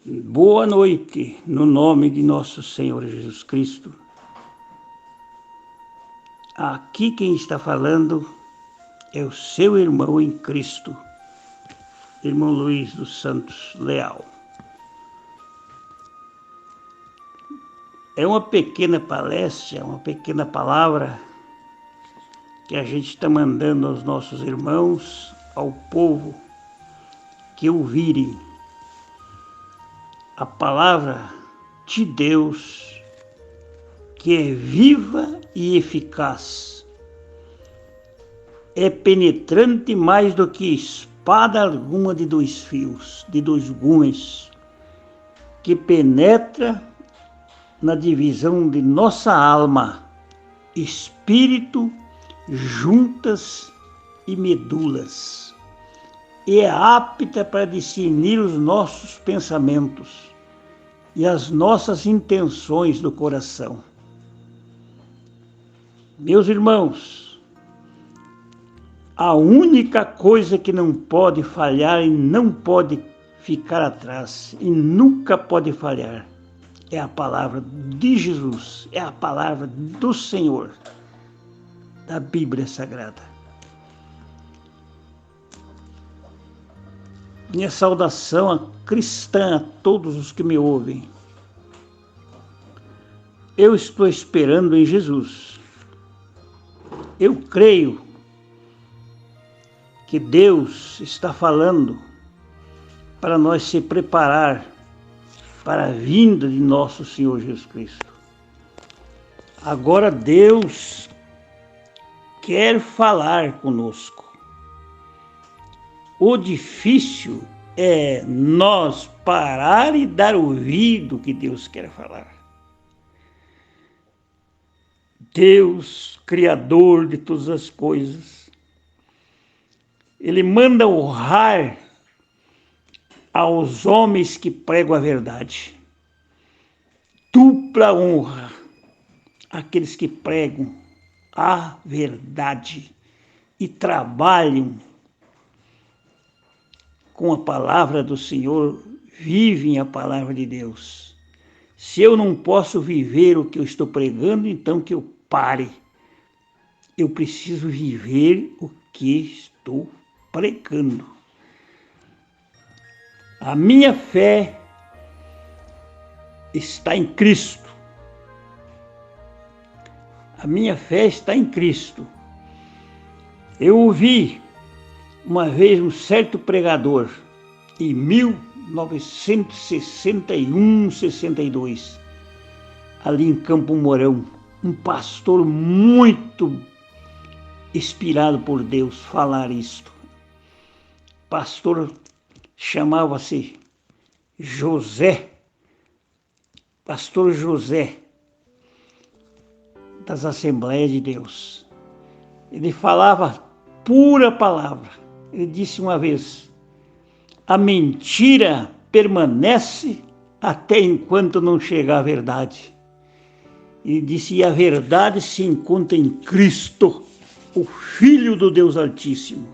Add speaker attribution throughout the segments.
Speaker 1: Boa noite, no nome de nosso Senhor Jesus Cristo. Aqui quem está falando é o seu irmão em Cristo, irmão Luiz dos Santos Leal. É uma pequena palestra, uma pequena palavra que a gente está mandando aos nossos irmãos, ao povo, que ouvirem a palavra de Deus, que é viva e eficaz, é penetrante mais do que espada alguma de 2 fios, de 2 gumes, que penetra na divisão de nossa alma, espírito, juntas e medulas, e é apta para discernir os nossos pensamentos e as nossas intenções do coração. Meus irmãos, a única coisa que não pode falhar e não pode ficar atrás e nunca pode falhar é a palavra de Jesus, é a palavra do Senhor, da Bíblia Sagrada. Minha saudação cristã a todos os que me ouvem. Eu estou esperando em Jesus. Eu creio que Deus está falando para nós se preparar para a vinda de nosso Senhor Jesus Cristo. Agora Deus quer falar conosco. O difícil é nós parar e dar ouvido que Deus quer falar. Deus, Criador de todas as coisas, Ele manda honrar aos homens que pregam a verdade. Dupla honra àqueles que pregam a verdade e trabalham com a palavra do Senhor, vivem a palavra de Deus. Se eu não posso viver o que eu estou pregando, então que eu pare. Eu preciso viver o que estou pregando. A minha fé está em Cristo. A minha fé está em Cristo. Eu ouvi uma vez um certo pregador, em 1961, 62, ali em Campo Mourão, um pastor muito inspirado por Deus, falar isto. Pastor chamava-se José, pastor José, das Assembleias de Deus. Ele falava pura palavra. Ele disse uma vez: a mentira permanece até enquanto não chegar a verdade. Ele disse: e a verdade se encontra em Cristo, o Filho do Deus Altíssimo.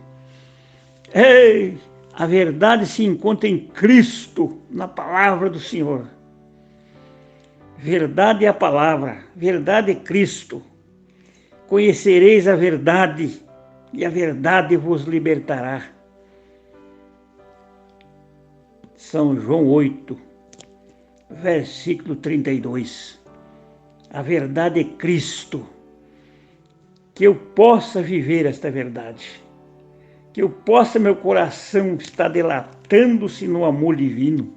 Speaker 1: Ei, a verdade se encontra em Cristo, na palavra do Senhor. Verdade é a palavra, verdade é Cristo. Conhecereis a verdade, e a verdade vos libertará. São João 8, versículo 32. A verdade é Cristo. Que eu possa viver esta verdade. Que eu possa, meu coração estar dilatando-se no amor divino.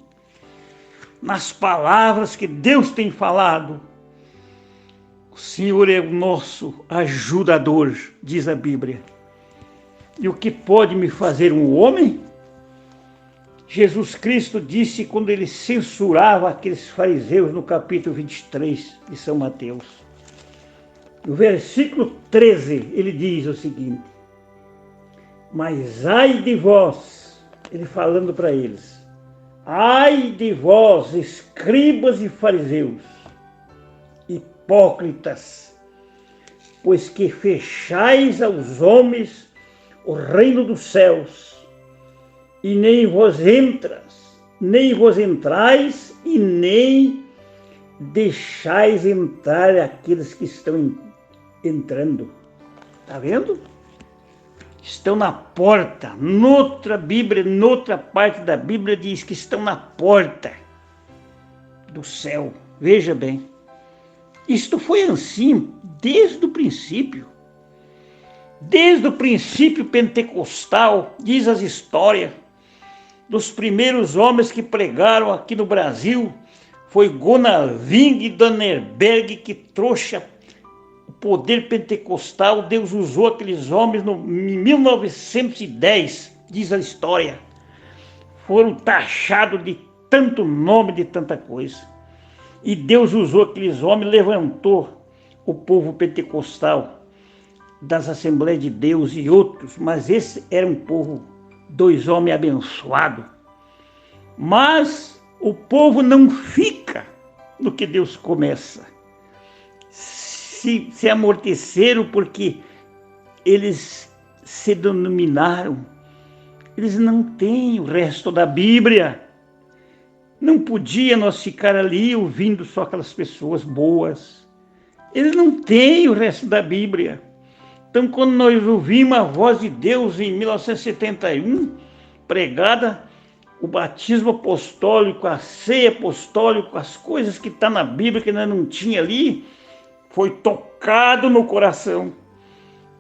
Speaker 1: Nas palavras que Deus tem falado. O Senhor é o nosso ajudador, diz a Bíblia. E o que pode me fazer um homem? Jesus Cristo disse quando ele censurava aqueles fariseus no capítulo 23 de São Mateus. No versículo 13, ele diz o seguinte: mas ai de vós, ele falando para eles, ai de vós, escribas e fariseus, hipócritas, pois que fechais aos homens o reino dos céus, e nem vós entras nem vos entrais e nem deixais entrar aqueles que estão entrando. Está vendo? Estão na porta. Noutra Bíblia, noutra parte da Bíblia diz que estão na porta do céu. Veja bem. Isto foi assim desde o princípio. Desde o princípio pentecostal, diz as histórias, dos primeiros homens que pregaram aqui no Brasil, foi Gonaving e Dannerberg que trouxe o poder pentecostal. Deus usou aqueles homens em 1910, diz a história. Foram taxados de tanto nome, de tanta coisa. E Deus usou aqueles homens, levantou o povo pentecostal das Assembleias de Deus e outros, mas esse era um povo, 2 homens abençoados. Mas o povo não fica no que Deus começa. Se amorteceram porque eles se denominaram. Eles não têm o resto da Bíblia. Não podia nós ficar ali ouvindo só aquelas pessoas boas. Eles não têm o resto da Bíblia. Então, quando nós ouvimos a voz de Deus em 1971, pregada, o batismo apostólico, a ceia apostólica, as coisas que estão na Bíblia que nós não tinha ali, foi tocado no coração.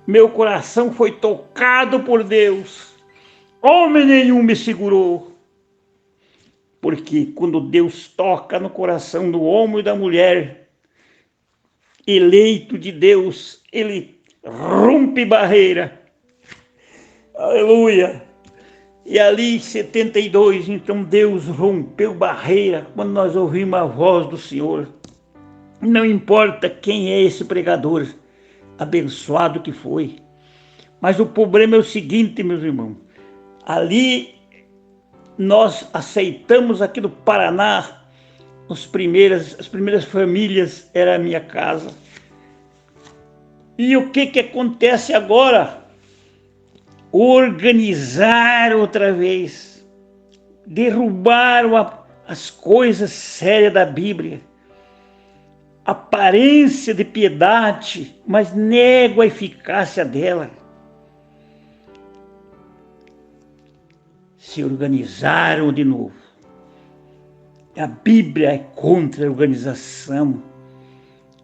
Speaker 1: Meu coração foi tocado por Deus. Homem nenhum me segurou. Porque quando Deus toca no coração do homem e da mulher, eleito de Deus, ele rompe barreira. Aleluia! E ali em 72, então Deus rompeu barreira quando nós ouvimos a voz do Senhor. Não importa quem é esse pregador, abençoado que foi. Mas o problema é o seguinte, meus irmãos. Ali nós aceitamos aqui no Paraná, as primeiras famílias era a minha casa. E o que acontece agora? Organizar outra vez, derrubaram as coisas sérias da Bíblia, aparência de piedade, mas nego a eficácia dela. Se organizaram de novo. A Bíblia é contra a organização.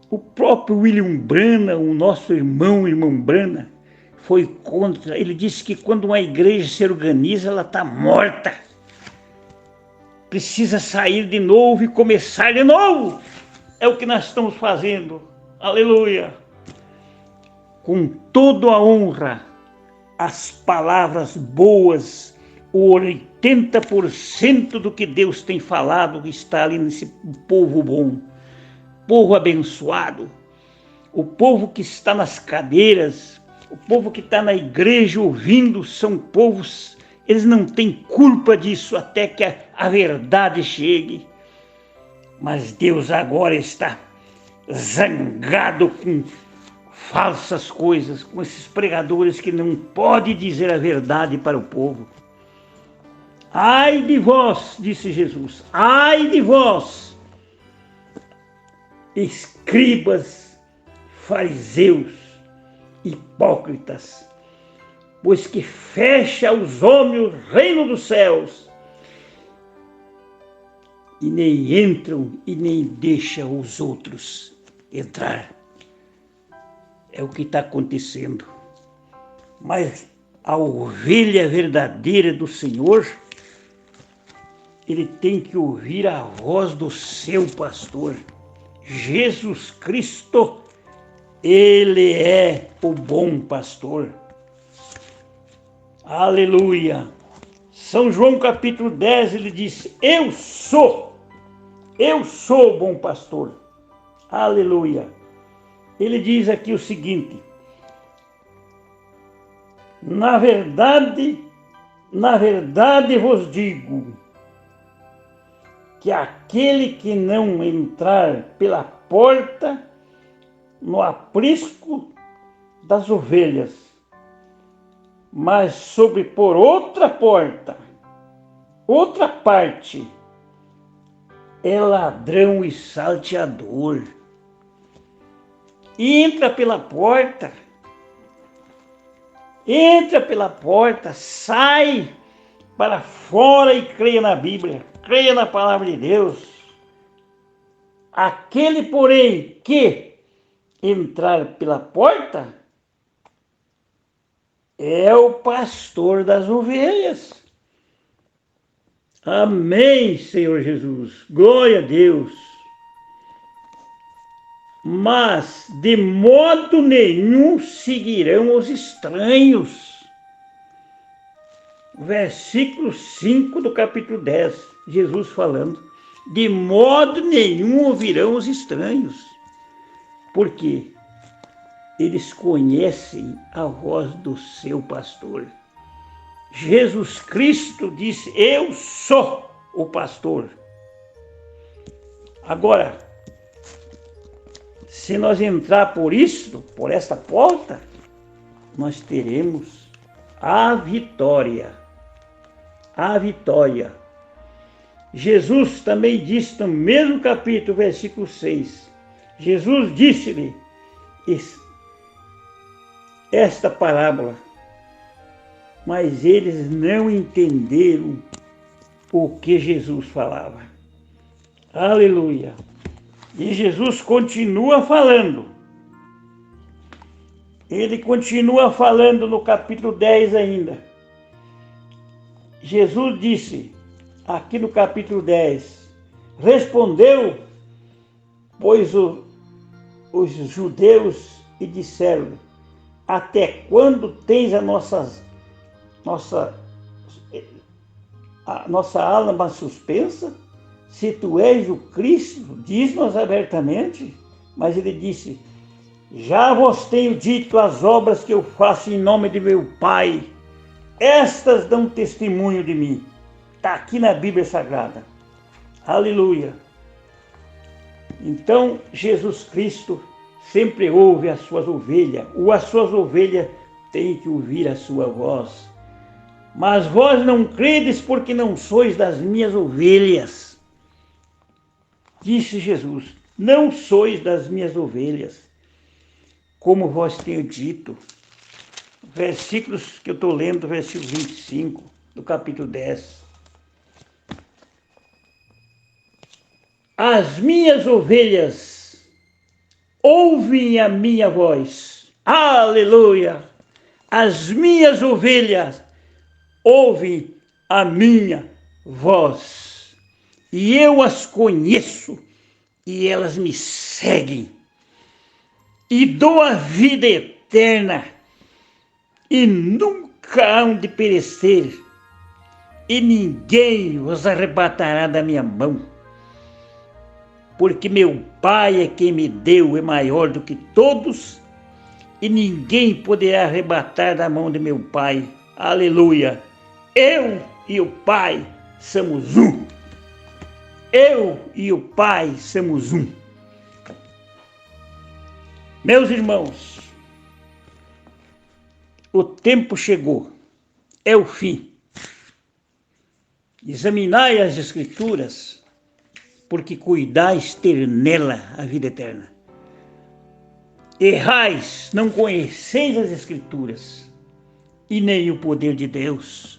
Speaker 1: O próprio William Branham, o nosso irmão Branham, foi contra. Ele disse que quando uma igreja se organiza, ela está morta. Precisa sair de novo e começar de novo. É o que nós estamos fazendo. Aleluia. Com toda a honra, as palavras boas, o 80% do que Deus tem falado está ali nesse povo bom, povo abençoado, o povo que está nas cadeiras, o povo que está na igreja ouvindo, são povos, eles não têm culpa disso até que a verdade chegue. Mas Deus agora está zangado com falsas coisas, com esses pregadores que não podem dizer a verdade para o povo. Ai de vós, disse Jesus, ai de vós, escribas, fariseus, hipócritas, pois que fecha aos homens o reino dos céus, e nem entram e nem deixam os outros entrar. É o que está acontecendo. Mas a ovelha verdadeira do Senhor, ele tem que ouvir a voz do seu pastor. Jesus Cristo, ele é o bom pastor. Aleluia! São João capítulo 10, ele disse, eu sou o bom pastor. Aleluia! Ele diz aqui o seguinte, na verdade vos digo, que aquele que não entrar pela porta no aprisco das ovelhas, mas sobre por outra porta, outra parte, é ladrão e salteador. Entra pela porta, sai para fora e creia na Bíblia, creia na palavra de Deus. Aquele, porém, que entrar pela porta é o pastor das ovelhas. Amém, Senhor Jesus. Glória a Deus. Mas de modo nenhum seguirão os estranhos. Versículo 5 do capítulo 10, Jesus falando. De modo nenhum ouvirão os estranhos. Porque eles conhecem a voz do seu pastor. Jesus Cristo disse, eu sou o pastor. Agora, se nós entrar por esta porta, nós teremos a vitória. A vitória. Jesus também disse no mesmo capítulo, versículo 6. Jesus disse-lhe esta parábola, mas eles não entenderam o que Jesus falava. Aleluia! E Jesus continua falando. Ele continua falando no capítulo 10 ainda. Jesus disse, aqui no capítulo 10, respondeu, pois os judeus e disseram, até quando tens a nossa alma suspensa? Se tu és o Cristo, diz-nos abertamente. Mas ele disse, já vos tenho dito as obras que eu faço em nome de meu Pai. Estas dão testemunho de mim. Está aqui na Bíblia Sagrada. Aleluia. Então, Jesus Cristo sempre ouve as suas ovelhas, ou as suas ovelhas têm que ouvir a sua voz. Mas vós não credes porque não sois das minhas ovelhas. Disse Jesus, não sois das minhas ovelhas, como vós tenho dito. Versículos que eu estou lendo, versículo 25 do capítulo 10. As minhas ovelhas ouvem a minha voz. Aleluia! As minhas ovelhas ouvem a minha voz. E eu as conheço e elas me seguem. E dou a vida eterna e nunca hão de perecer. E ninguém os arrebatará da minha mão. Porque meu Pai é quem me deu, é maior do que todos, e ninguém poderá arrebatar da mão de meu Pai. Aleluia! Eu e o Pai somos um. Eu e o Pai somos um. Meus irmãos, o tempo chegou, é o fim. Examinai as Escrituras, porque cuidais ter nela a vida eterna. Errais, não conheceis as Escrituras, e nem o poder de Deus.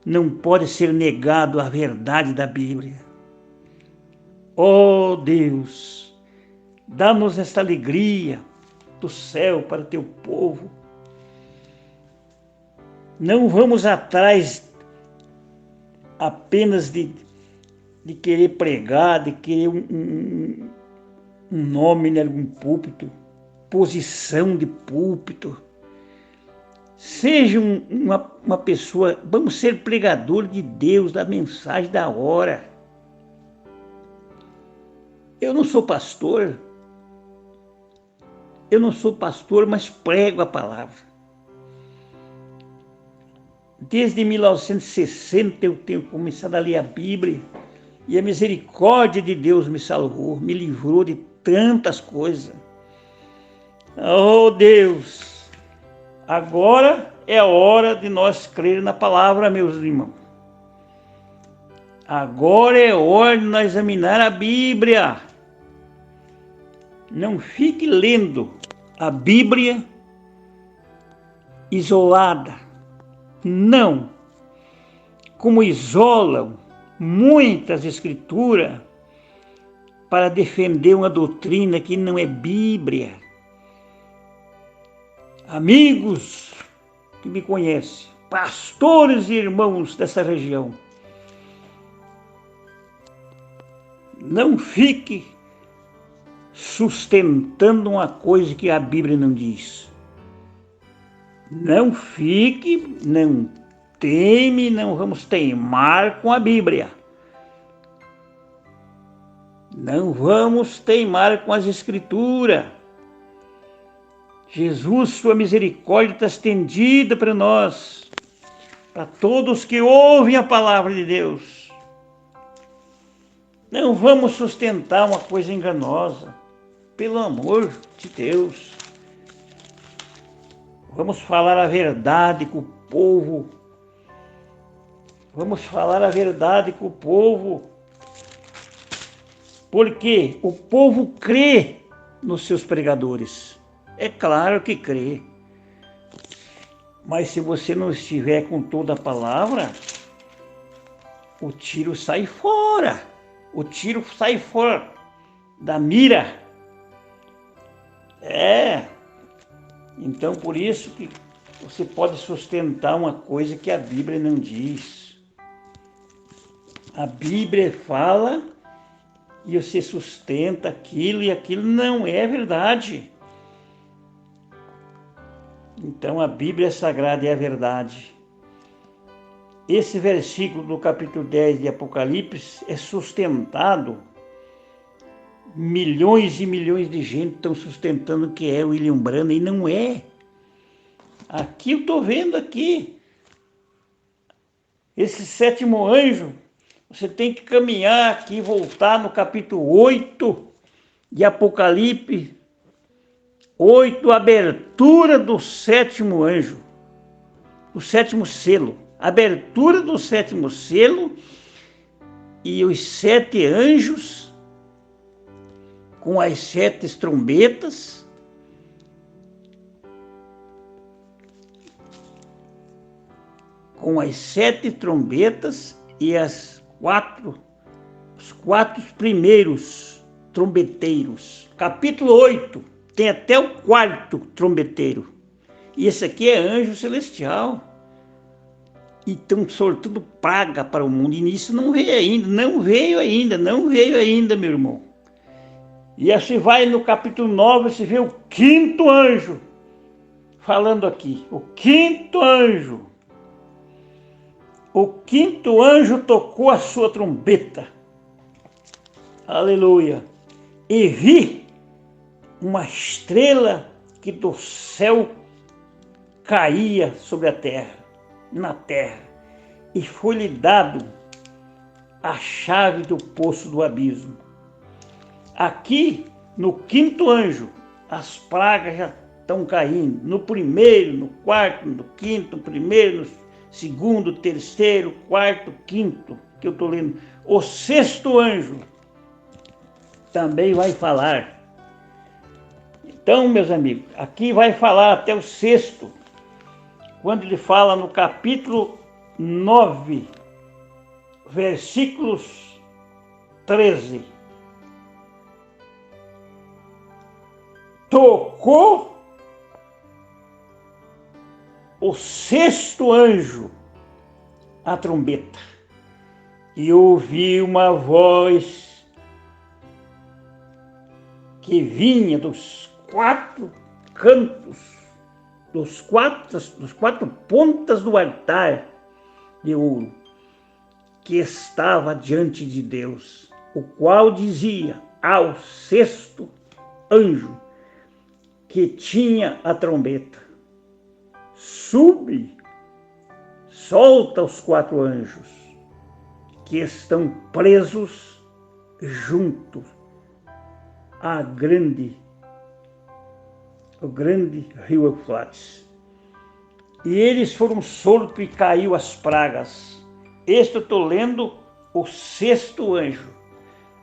Speaker 1: Não pode ser negado a verdade da Bíblia. Ó Deus, dá-nos esta alegria do céu para o teu povo. Não vamos atrás apenas de querer pregar, de querer um nome em algum púlpito, posição de púlpito. Seja uma pessoa, vamos ser pregador de Deus, da mensagem da hora. Eu não sou pastor, mas prego a palavra. Desde 1960 eu tenho começado a ler a Bíblia e a misericórdia de Deus me salvou, me livrou de tantas coisas. Oh Deus! Agora é a hora de nós crer na palavra, meus irmãos. Agora é hora de nós examinar a Bíblia. Não fique lendo a Bíblia isolada. Não. Como isolam muitas escrituras para defender uma doutrina que não é Bíblia. Amigos que me conhecem, pastores e irmãos dessa região, não fique sustentando uma coisa que a Bíblia não diz. Não fique, não teme, não vamos teimar com a Bíblia. Não vamos teimar com as Escrituras. Jesus, sua misericórdia está estendida para nós, para todos que ouvem a palavra de Deus. Não vamos sustentar uma coisa enganosa, pelo amor de Deus. Vamos falar a verdade com o povo. Vamos falar a verdade com o povo. Porque o povo crê nos seus pregadores. É claro que crê. Mas se você não estiver com toda a palavra, o tiro sai fora. O tiro sai fora da mira. Então por isso que você pode sustentar uma coisa que a Bíblia não diz. A Bíblia fala e você sustenta aquilo e aquilo não é verdade. Então a Bíblia Sagrada é a verdade. Esse versículo do capítulo 10 de Apocalipse é sustentado. Milhões e milhões de gente estão sustentando que é William Branham e não é. Aqui eu estou vendo aqui. Esse sétimo anjo, você tem que caminhar aqui, voltar no capítulo 8 de Apocalipse. 8, abertura do sétimo anjo. O sétimo selo. Abertura do sétimo selo e os 7 anjos com as 7 trombetas. Com as 7 trombetas e os 4 primeiros trombeteiros. Capítulo 8, tem até o 4º trombeteiro. E esse aqui é anjo celestial. E estão soltando praga para o mundo. E nisso não veio ainda, meu irmão. E aí você vai no capítulo 9, você vê o 5º anjo falando aqui. O 5º anjo. O 5º anjo tocou a sua trombeta. Aleluia. E vi uma estrela que do céu caía sobre a terra, na terra, e foi-lhe dado a chave do poço do abismo. Aqui, no 5º anjo, as pragas já estão caindo. No 1º, no 4º, no 5º, no 1º, no 2º, 3º, 4º, 5º, que eu estou lendo. O 6º anjo também vai falar. Então, meus amigos, aqui vai falar até o 6º, quando ele fala no capítulo 9, versículos 13. Tocou o 6º anjo a trombeta e ouvi uma voz que vinha dos 4 cantos, dos quatro pontas do altar de ouro que estava diante de Deus, o qual dizia ao 6º anjo que tinha a trombeta: sube, solta os 4 anjos que estão presos junto o grande rio Eufrates. E eles foram soltos e caiu as pragas. Este eu estou lendo o sexto anjo.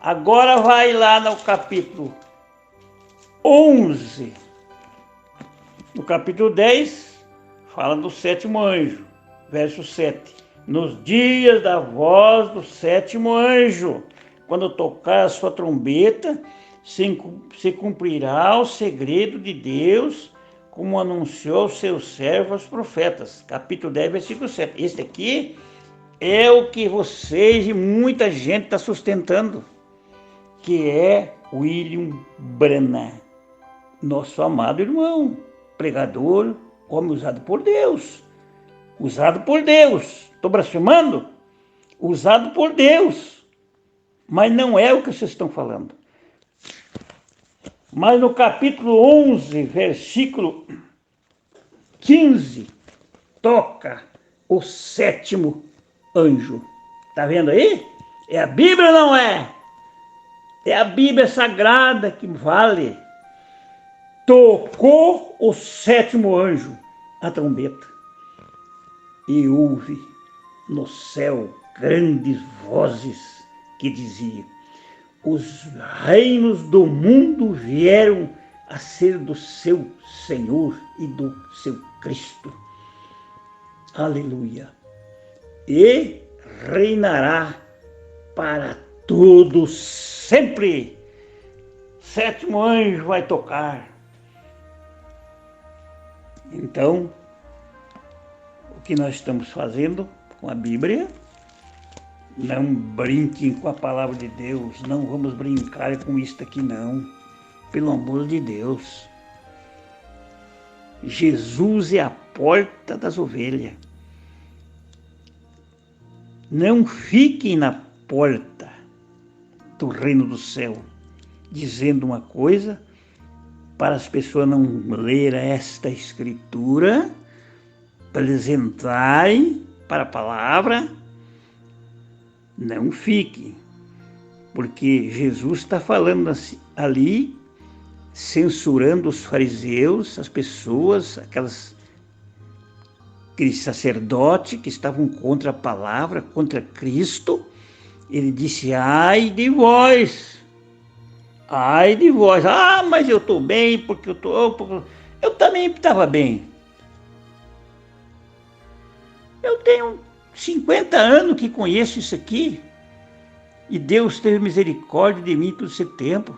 Speaker 1: Agora vai lá no capítulo 11. No capítulo 10, fala do sétimo anjo, verso 7. Nos dias da voz do sétimo anjo, quando tocar a sua trombeta, se cumprirá o segredo de Deus, como anunciou aos seus servos os profetas. Capítulo 10, versículo 7. Este aqui é o que vocês e muita gente está sustentando, que é William Branham, nosso amado irmão, pregador, homem usado por Deus. Usado por Deus. Estou blasfemando? Usado por Deus. Mas não é o que vocês estão falando. Mas no capítulo 11, versículo 15, toca o sétimo anjo. Está vendo aí? É a Bíblia ou não é? É a Bíblia Sagrada que vale. Tocou o sétimo anjo a trombeta. E houve no céu grandes vozes que diziam: os reinos do mundo vieram a ser do seu Senhor e do seu Cristo. Aleluia. E reinará para todos sempre. Sétimo anjo vai tocar. Então, o que nós estamos fazendo com a Bíblia? Não brinquem com a palavra de Deus. Não vamos brincar com isso aqui, não. Pelo amor de Deus. Jesus é a porta das ovelhas. Não fiquem na porta do reino do céu, dizendo uma coisa, para as pessoas não lerem esta escritura, para eles entrarem para a palavra. Não fiquem, porque Jesus está falando ali, censurando os fariseus, as pessoas, aqueles sacerdotes que estavam contra a palavra, contra Cristo. Ele disse: ai de vós, ai de vós. Ah, mas eu estou bem, porque eu também estava bem. Eu tenho 50 anos que conheço isso aqui, e Deus teve misericórdia de mim todo esse tempo.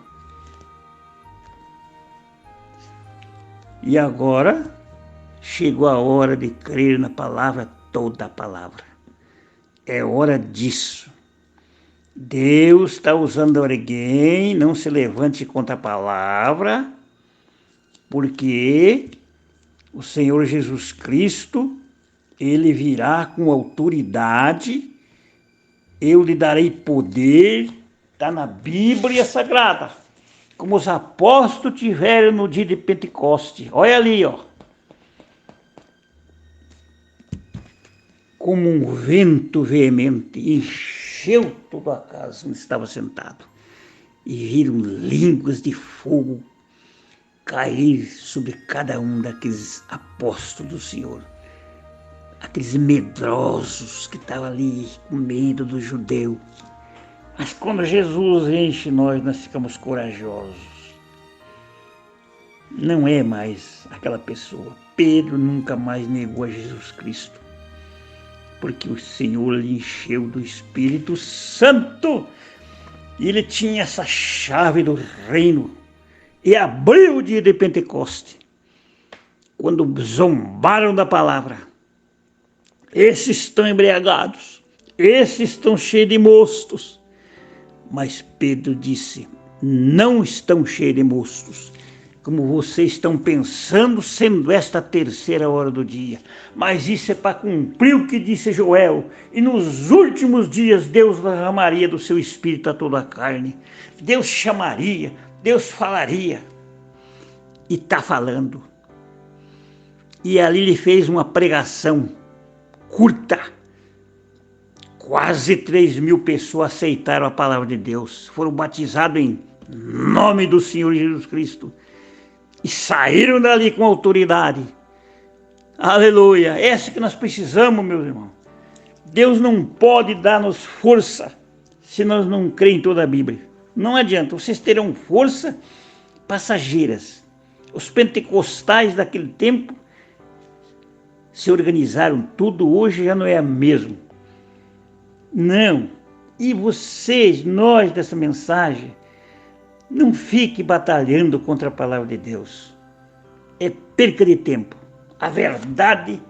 Speaker 1: E agora chegou a hora de crer na palavra, toda a palavra. É hora disso. Deus está usando alguém, não se levante contra a palavra, porque o Senhor Jesus Cristo, Ele virá com autoridade, eu lhe darei poder, está na Bíblia Sagrada, como os apóstolos tiveram no dia de Pentecoste. Olha ali, ó. Como um vento veemente, encheu toda a casa onde estava sentado, e viram línguas de fogo cair sobre cada um daqueles apóstolos do Senhor. Aqueles medrosos que estavam ali com medo do judeu. Mas quando Jesus enche nós ficamos corajosos. Não é mais aquela pessoa. Pedro nunca mais negou a Jesus Cristo, porque o Senhor lhe encheu do Espírito Santo. E ele tinha essa chave do reino. E abriu o dia de Pentecoste, quando zombaram da palavra. Esses estão embriagados, esses estão cheios de mostos. Mas Pedro disse: não estão cheios de mostos, como vocês estão pensando, sendo esta a terceira hora do dia. Mas isso é para cumprir o que disse Joel. E nos últimos dias Deus derramaria do seu espírito a toda a carne. Deus chamaria, Deus falaria. E está falando. E ali ele fez uma pregação curta. Quase 3.000 pessoas aceitaram a palavra de Deus. Foram batizados em nome do Senhor Jesus Cristo. E saíram dali com autoridade. Aleluia. Essa que nós precisamos, meus irmãos. Deus não pode dar-nos força se nós não cremos em toda a Bíblia. Não adianta, vocês terão força passageiras. Os pentecostais daquele tempo se organizaram tudo, hoje já não é a mesmo. Não. E vocês, nós dessa mensagem, não fique batalhando contra a palavra de Deus. É perca de tempo. A verdade,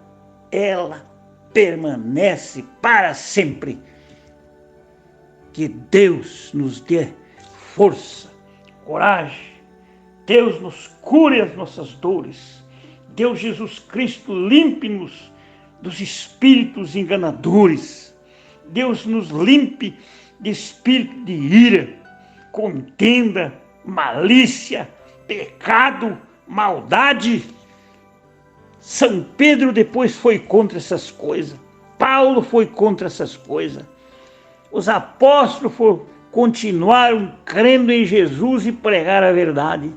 Speaker 1: ela permanece para sempre. Que Deus nos dê força, coragem. Deus nos cure as nossas dores. Deus Jesus Cristo limpe-nos dos espíritos enganadores. Deus nos limpe de espírito de ira, contenda, malícia, pecado, maldade. São Pedro depois foi contra essas coisas. Paulo foi contra essas coisas. Os apóstolos continuaram crendo em Jesus e pregar a verdade.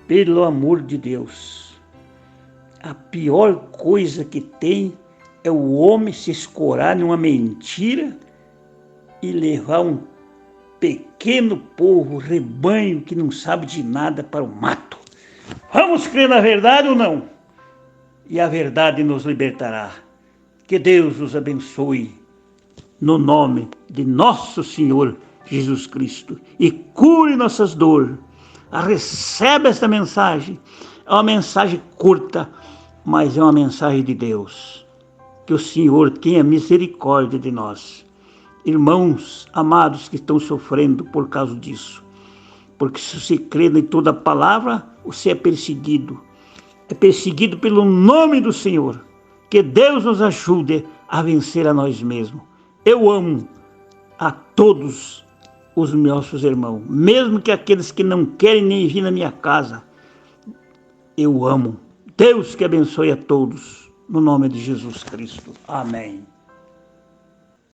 Speaker 1: Pelo amor de Deus, a pior coisa que tem é o homem se escorar numa mentira e levar um pequeno povo, rebanho que não sabe de nada para o mato. Vamos crer na verdade ou não? E a verdade nos libertará. Que Deus os abençoe no nome de nosso Senhor Jesus Cristo e cure nossas dores. Recebe esta mensagem. É uma mensagem curta, mas é uma mensagem de Deus. Que o Senhor tenha misericórdia de nós. Irmãos amados que estão sofrendo por causa disso. Porque se você crê em toda a palavra, você é perseguido. É perseguido pelo nome do Senhor. Que Deus nos ajude a vencer a nós mesmos. Eu amo a todos os nossos irmãos, mesmo que aqueles que não querem nem vir na minha casa. Eu amo. Deus que abençoe a todos, no nome de Jesus Cristo. Amém.